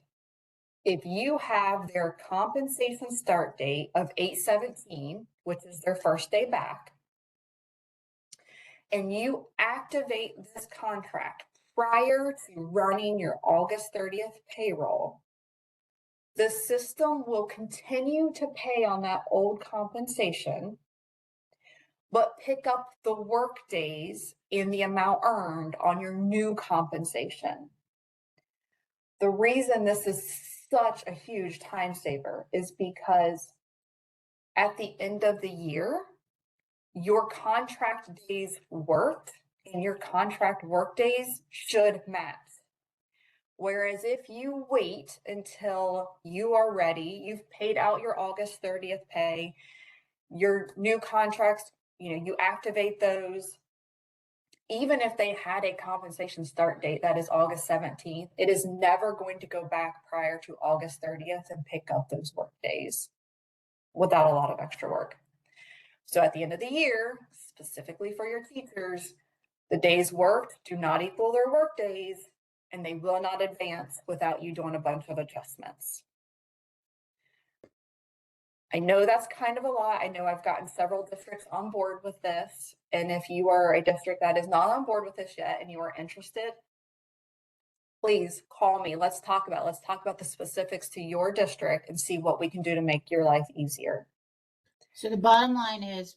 if you have their compensation start date of 8/17, which is their first day back, and you activate this contract prior to running your August 30th payroll, the system will continue to pay on that old compensation, but pick up the work days in the amount earned on your new compensation. The reason this is such a huge time saver is because at the end of the year, your contract days worked and your contract work days should match. Whereas if you wait until you are ready, you've paid out your August 30th pay, your new contracts, you activate those. Even if they had a compensation start date that is August 17th, it is never going to go back prior to August 30th and pick up those work days without a lot of extra work. So at the end of the year, specifically for your teachers, the days worked do not equal their work days, and they will not advance without you doing a bunch of adjustments. I know that's kind of a lot. I know I've gotten several districts on board with this. And if you are a district that is not on board with this yet and you are interested, please call me. Let's talk about the specifics to your district and see what we can do to make your life easier. So the bottom line is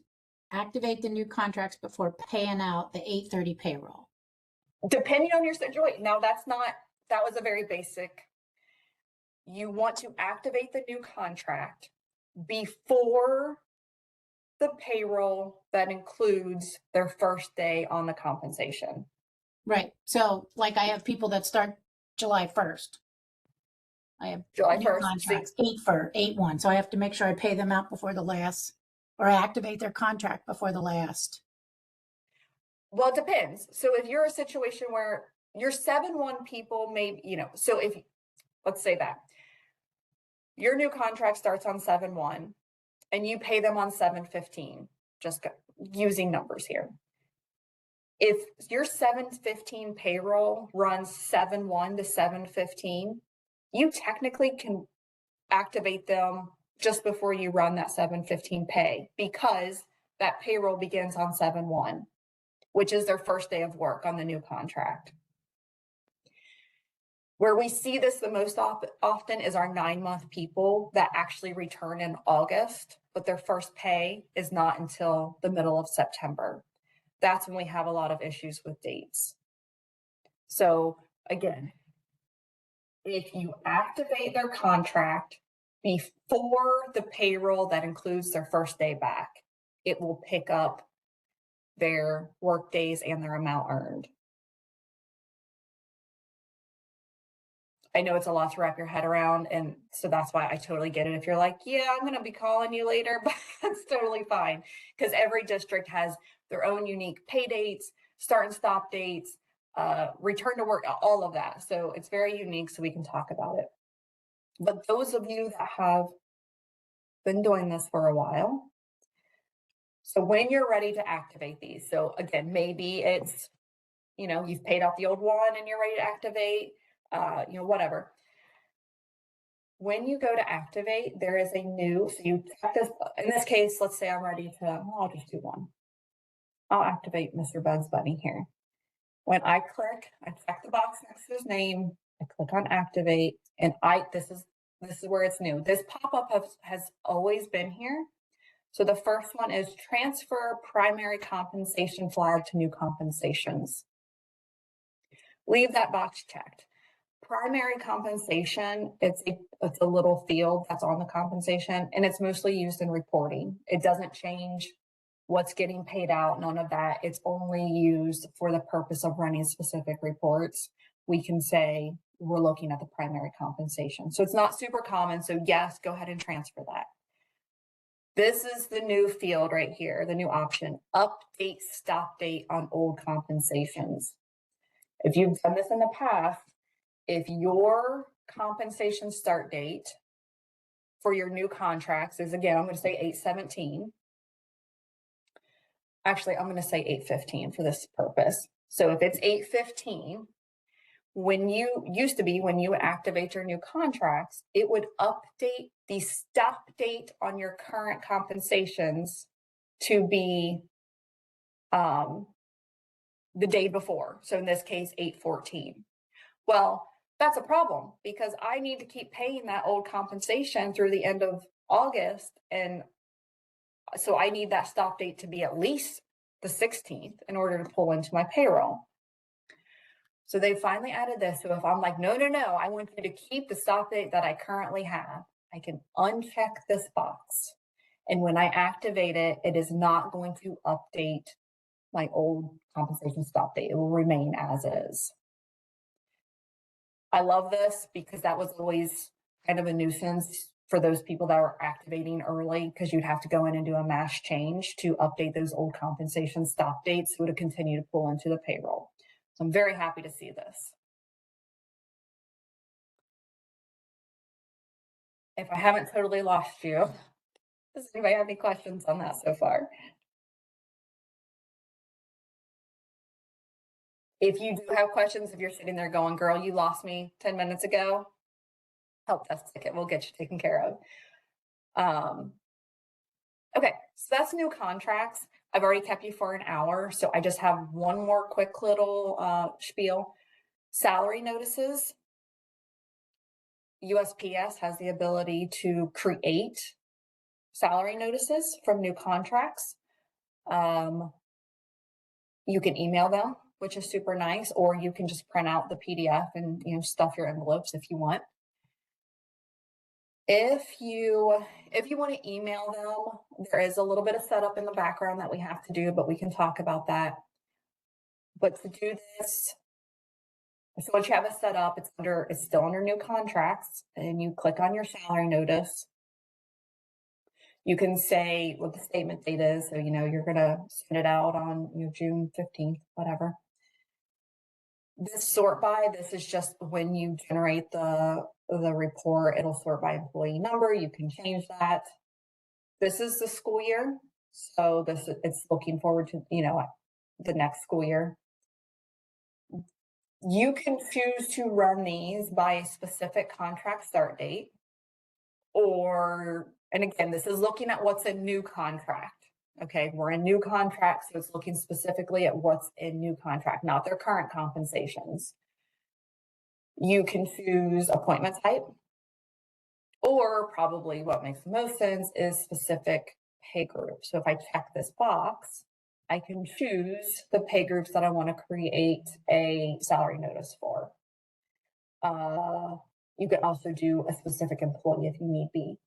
activate the new contracts before paying out the 8/30 payroll. Depending on your situation. Now that was a very basic. You want to activate the new contract before the payroll that includes their first day on the compensation. Right. So like I have people that start July 1st. I have July new 1st. contracts, 8/1. So I have to make sure I pay them out before the last, or I activate their contract before the last. Well, it depends. So if you're a situation where your 7/1 people may, so if, let's say that your new contract starts on 7/1 and you pay them on 7/15, just using numbers here. If your 7/15 payroll runs 7/1 to 7/15, you technically can activate them just before you run that 7/15 pay, because that payroll begins on 7/1, which is their first day of work on the new contract. Where we see this the most often is our 9-month people that actually return in August, but their first pay is not until the middle of September. that's when we have a lot of issues with dates. So again, if you activate their contract before the payroll that includes their first day back, it will pick up their work days and their amount earned. I know it's a lot to wrap your head around, and so that's why I totally get it. If you're like, yeah, I'm going to be calling you later, but that's totally fine, because every district has their own unique pay dates, start and stop dates, return to work, all of that. So it's very unique, so we can talk about it. But those of you that have been doing this for a while, so when you're ready to activate these, so again, maybe it's, you've paid off the old one and you're ready to activate, whatever. When you go to activate, there is a new, so you check this, in this case, let's say I'm ready to, I'll just do one. I'll activate Mr. Bugs Bunny here. When I click, I check the box next to his name, I click on activate, and this is where it's new. This pop-up has always been here. So the first one is transfer primary compensation flag to new compensations. Leave that box checked. Primary compensation, it's a little field that's on the compensation, and it's mostly used in reporting. It doesn't change what's getting paid out, none of that. It's only used for the purpose of running specific reports. We can say we're looking at the primary compensation. So it's not super common. So yes, go ahead and transfer that. This is the new field right here, the new option, update stop date on old compensations. If you've done this in the past, if your compensation start date for your new contracts is, again, I'm going to say 8/17. Actually, I'm going to say 8/15 for this purpose. So if it's 8/15, when you activate your new contracts, it would update the stop date on your current compensations to be the day before. So in this case, 8/14. Well, that's a problem because I need to keep paying that old compensation through the end of August. And so I need that stop date to be at least the 16th in order to pull into my payroll. So they finally added this. So if I'm like, no, I want you to keep the stop date that I currently have, I can uncheck this box. And when I activate it, it is not going to update my old compensation stop date. It will remain as is. I love this because that was always kind of a nuisance for those people that were activating early, because you'd have to go in and do a mass change to update those old compensation stop dates so to continue to pull into the payroll. So I'm very happy to see this. If I haven't totally lost you, does anybody have any questions on that so far? If you do have questions, if you're sitting there going, girl, you lost me 10 minutes ago, help desk ticket, we'll get you taken care of. Okay, so that's new contracts. I've already kept you for an hour, so I just have one more quick little spiel. Salary notices. USPS has the ability to create salary notices from new contracts. You can email them, which is super nice, or you can just print out the PDF and stuff your envelopes if you want. If you want to email them, there is a little bit of setup in the background that we have to do, but we can talk about that. But to do this, so once you have it set up, it's still under new contracts, and you click on your salary notice. You can say what the statement date is. So, you're going to send it out on June 15th, whatever. This sort by, this is just when you generate the report, it'll sort by employee number. You can change that. This is the school year. So it's looking forward to, the next school year. You can choose to run these by a specific contract start date, and again, this is looking at what's a new contract. Okay, we're in new contracts, so it's looking specifically at what's in new contract, not their current compensations. You can choose appointment type, or probably what makes the most sense is specific pay group. So if I check this box, I can choose the pay groups that I want to create a salary notice for. You can also do a specific employee if you need be.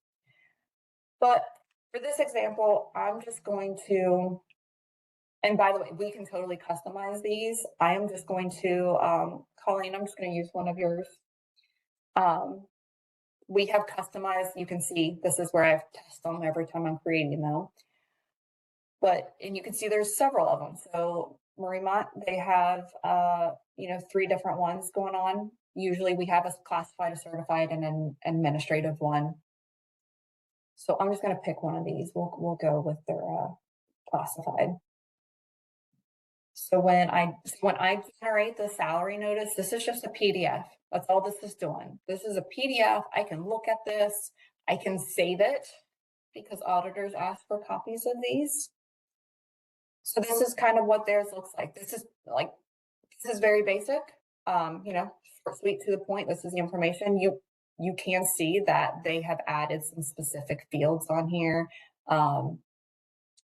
But for this example, I'm just going to, and by the way, we can totally customize these. I am just going to, Colleen, I'm just going to use one of yours. We have customized, you can see this is where I test them every time I'm creating them. But, and you can see there's several of them. So Mariemont, they have, 3 different ones going on. Usually we have a classified, a certified, and an administrative one. So I'm just going to pick one of these. We'll go with their classified. So when I generate the salary notice, this is just a PDF. That's all this is doing. This is a PDF. I can look at this. I can save it because auditors ask for copies of these. So this is kind of what theirs looks like. This is very basic. Short, sweet, to the point. This is the information. You can see that they have added some specific fields on here.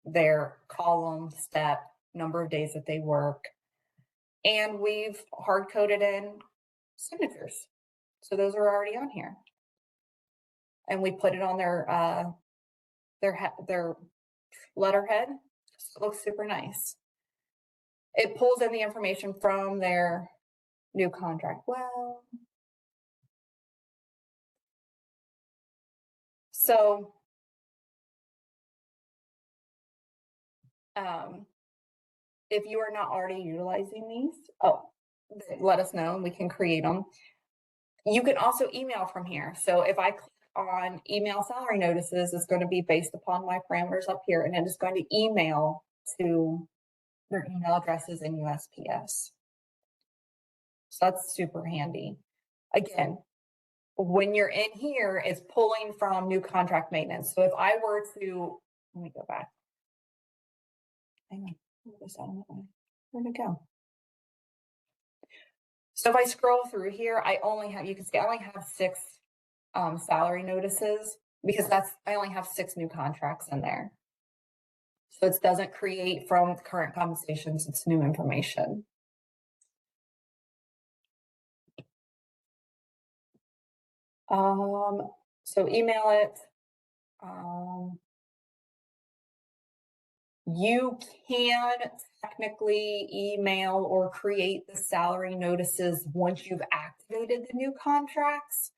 Their column, step, number of days that they work. And we've hard coded in signatures. So those are already on here. And we put it on their letterhead. It looks super nice. It pulls in the information from their new contract. Well, so if you are not already utilizing these, let us know and we can create them. You can also email from here. So if I click on email salary notices, it's going to be based upon my parameters up here, and it is going to email to their email addresses in USPS. So that's super handy. Again, when you're in here, it's pulling from new contract maintenance. So if I were to, let me go back. Hang on, where'd it go? So if I scroll through here, you can see I only have 6 salary notices because I only have 6 new contracts in there. So it doesn't create from current compensations, it's new information. So email it. You can technically email or create the salary notices once you've activated the new contracts.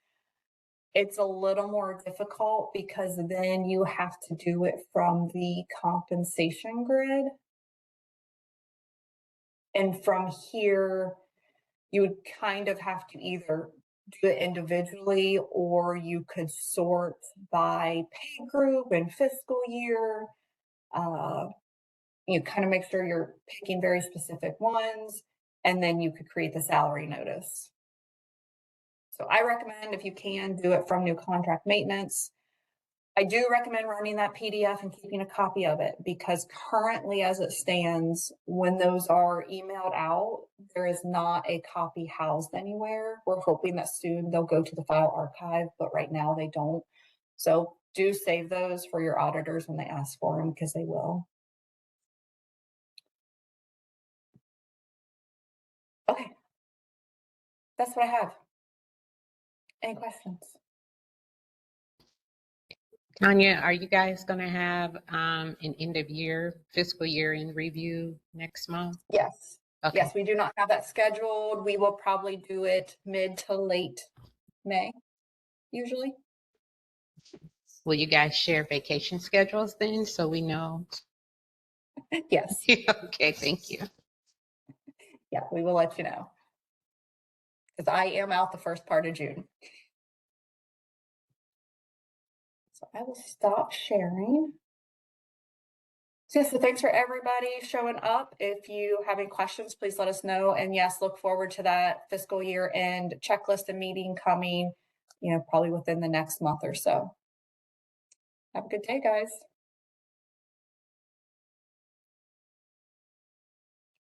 It's a little more difficult because then you have to do it from the compensation grid. And from here, you would kind of have to either do it individually or you could sort by pay group and fiscal year. You kind of make sure you're picking very specific ones, and then you could create the salary notice. So I recommend, if you can, do it from new contract maintenance. I do recommend running that PDF and keeping a copy of it because currently as it stands, when those are emailed out, there is not a copy housed anywhere. We're hoping that soon they'll go to the file archive, but right now they don't. So do save those for your auditors when they ask for them because they will. Okay, that's what I have. Any questions? Tanya, are you guys going to have an end of year, fiscal year in review next month? Yes. Okay. Yes, we do not have that scheduled. We will probably do it mid to late May, usually. Will you guys share vacation schedules then so we know? Yes. Okay, thank you. Yeah, we will let you know. Because I am out the first part of June. So I will stop sharing. So thanks for everybody showing up. If you have any questions, please let us know. And yes, look forward to that fiscal year end checklist and meeting coming, probably within the next month or so. Have a good day, guys.